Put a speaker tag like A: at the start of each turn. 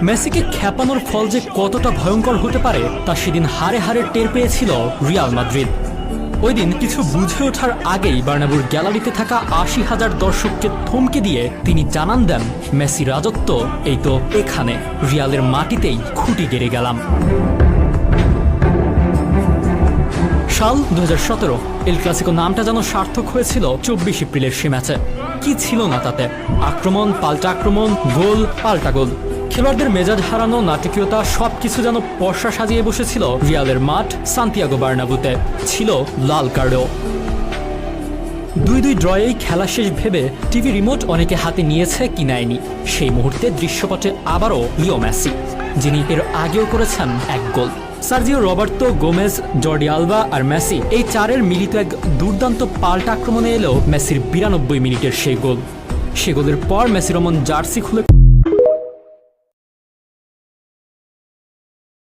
A: মেসিকে খেপানোর ফল যে কতটা ভয়ঙ্কর হতে পারে তা সেদিন হারে হারে টের পেয়েছিল রিয়াল মাদ্রিদ। ওই দিন কিছু বুঝে ওঠার আগেই বার্নাব্যুর গ্যালারিতে থাকা ৮০,০০০ দর্শককে থমকে দিয়ে তিনি জানান দেন, মেসি রাজত্ব এই তো এখানে, রিয়ালের মাটিতেই খুঁটি গেড়ে গেলাম। সাল ২০১৭ এল ক্লাসিকো নামটা যেন সার্থক হয়েছিল ২৪ এপ্রিলের সে ম্যাচে। কি ছিল না তাতে? আক্রমণ, পাল্টা আক্রমণ, গোল, পাল্টা গোল। খেলোয়াড়দের মেজাজ হারানো, নাটকীয়তা সবকিছু যেন পর্ষা সাজিয়ে বসেছিল রিয়ালের মাঠ সান্তিয়াগো বার্নাব্যুতে। ছিল লাল কার্ডও। ২-২ ড্রয়েই খেলা শেষ ভেবে টিভি রিমোট অনেকে হাতে নিয়েছে কি নেয়নি। সেই মুহূর্তে দৃশ্যপটে আবারও লিও মেসি, যিনি এর আগেও করেছেন এক গোল। Sergio Roberto, Gomez, Jordi Alba আর মেসি, এই চারের মিলিত এক দুর্দান্ত পাল্টা আক্রমণে এলো মেসির ৯২ মিনিটের সেই গোল। সে গোলের পর মেসি রমন জার্সি খুলে